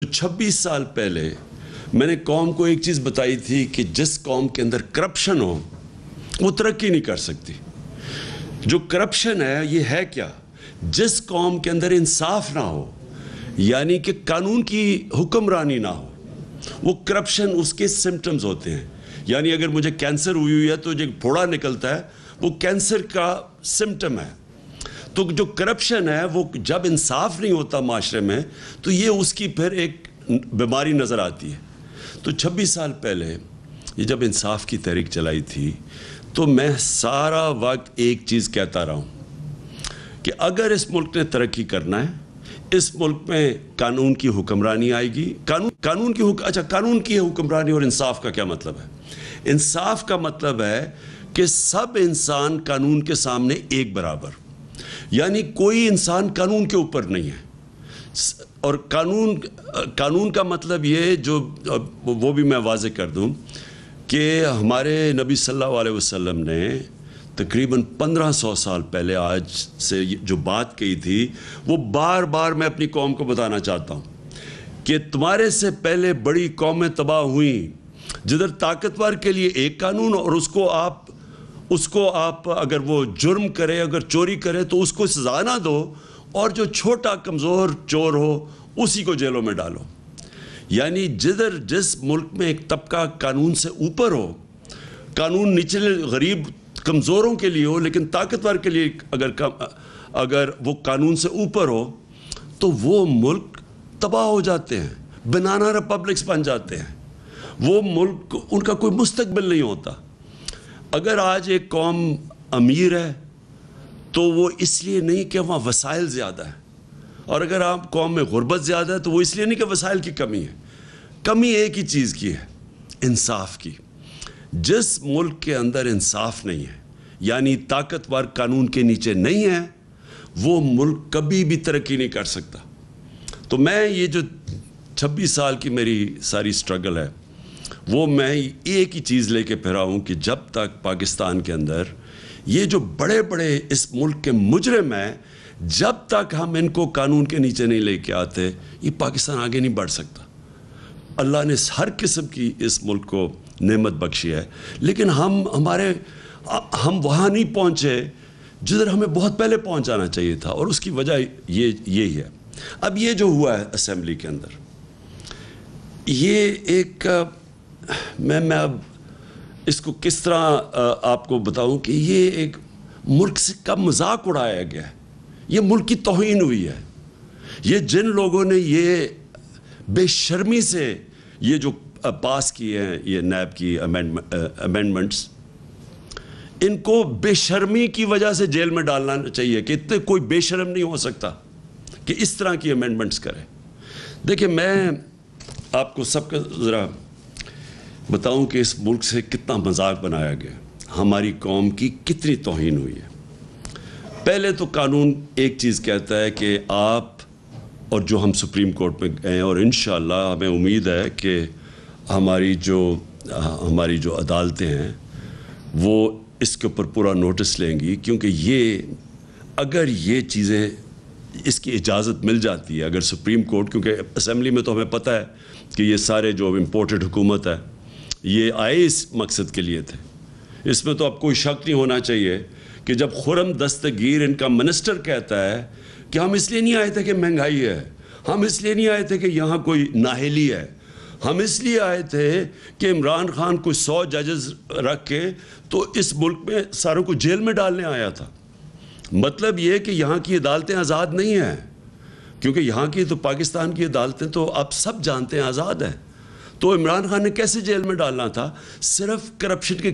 26 साल पहले मैंने कौम को एक चीज़ बताई थी कि जिस कौम के अंदर करप्शन हो वो तरक्की नहीं कर सकती। जो करप्शन है ये है क्या? जिस कौम के अंदर इंसाफ ना हो, यानी कि कानून की हुक्मरानी ना हो, वो करप्शन उसके सिम्टम्स होते हैं। यानी अगर मुझे कैंसर हुई है तो जो फोड़ा निकलता है वो कैंसर का सिम्टम है। तो जो करप्शन है वो जब इंसाफ नहीं होता माशरे में तो ये उसकी फिर एक बीमारी नज़र आती है। तो 26 साल पहले ये जब इंसाफ की तहरीक चलाई थी तो मैं सारा वक्त एक चीज़ कहता रहा हूँ कि अगर इस मुल्क ने तरक्की करना है, इस मुल्क में कानून की हुक्मरानी आएगी। कानून की हुक्मरानी और इंसाफ का क्या मतलब है? इंसाफ का मतलब है कि सब इंसान कानून के सामने एक बराबर, यानी कोई इंसान कानून के ऊपर नहीं है। और कानून का मतलब ये जो वो भी मैं वाज़ेह कर दूं कि हमारे नबी सल्लल्लाहु अलैहि वसल्लम ने तकरीबन 1500 साल पहले आज से जो बात कही थी वो बार बार मैं अपनी कौम को बताना चाहता हूँ कि तुम्हारे से पहले बड़ी कौमें तबाह हुई जिधर ताकतवर के लिए एक कानून और उसको आप अगर वो जुर्म करे, अगर चोरी करे तो उसको सज़ा ना दो, और जो छोटा कमज़ोर चोर हो उसी को जेलों में डालो। यानी जिस मुल्क में एक तबका कानून से ऊपर हो, कानून निचले गरीब कमज़ोरों के लिए हो, लेकिन ताकतवर के लिए अगर वो कानून से ऊपर हो तो वो मुल्क तबाह हो जाते हैं, बनाना रिपब्लिक्स बन जाते हैं। वो मुल्क उनका कोई मुस्तकबिल नहीं होता। अगर आज एक कौम अमीर है तो वो इसलिए नहीं कि वहाँ वसाइल ज़्यादा है, और अगर आप कौम में गुर्बत ज़्यादा है तो वो इसलिए नहीं कि वसाइल की कमी है। कमी एक ही चीज़ की है, इंसाफ की। जिस मुल्क के अंदर इंसाफ नहीं है, यानी ताकतवर कानून के नीचे नहीं है, वो मुल्क कभी भी तरक्की नहीं कर सकता। तो मैं ये जो 26 साल की मेरी सारी स्ट्रगल है वो मैं एक ही चीज़ लेके फिरा हूँ कि जब तक पाकिस्तान के अंदर ये जो बड़े बड़े इस मुल्क के मुजरिम हैं, जब तक हम इनको कानून के नीचे नहीं लेके आते ये पाकिस्तान आगे नहीं बढ़ सकता। अल्लाह ने हर किस्म की इस मुल्क को नेमत बख्शी है, लेकिन हम वहाँ नहीं पहुँचे जिधर हमें बहुत पहले पहुँच जाना चाहिए था, और उसकी वजह यही है। अब ये जो हुआ है असेंबली के अंदर, ये एक मैं अब इसको किस तरह आपको बताऊं कि ये एक मुल्क से कब मजाक उड़ाया गया है, ये मुल्क की तौहीन हुई है। ये जिन लोगों ने ये बेशर्मी से ये जो पास किए हैं ये नैब की अमेंडमेंट्स, इनको बेशर्मी की वजह से जेल में डालना चाहिए कि इतने कोई बेशर्म नहीं हो सकता कि इस तरह की अमेंडमेंट्स करे। देखिए, मैं आपको सबका ज़रा बताऊं कि इस मुल्क से कितना मजाक बनाया गया, हमारी कौम की कितनी तौहीन हुई है। पहले तो कानून एक चीज़ कहता है कि आप, और जो हम सुप्रीम कोर्ट में गए और इंशाअल्लाह हमें उम्मीद है कि हमारी जो अदालतें हैं वो इसके ऊपर पूरा नोटिस लेंगी, क्योंकि ये अगर ये चीज़ें इसकी इजाज़त मिल जाती है, अगर सुप्रीम कोर्ट, क्योंकि असेंबली में तो हमें पता है कि ये सारे जो इम्पोर्टेड हुकूमत है ये आए इस मकसद के लिए थे। इसमें तो अब कोई शक नहीं होना चाहिए कि जब खुर्रम दस्तगीर इनका मिनिस्टर कहता है कि हम इसलिए नहीं आए थे कि महंगाई है, हम इसलिए नहीं आए थे कि यहाँ कोई नाहली है, हम इसलिए आए थे कि इमरान खान को 100 जजेस रख के तो इस मुल्क में सारों को जेल में डालने आया था। मतलब ये कि यहाँ की अदालतें आज़ाद नहीं हैं, क्योंकि यहाँ की तो पाकिस्तान की अदालतें तो आप सब जानते हैं आज़ाद हैं। तो इमरान खान ने कैसे जेल में डालना था? सिर्फ करप्शन के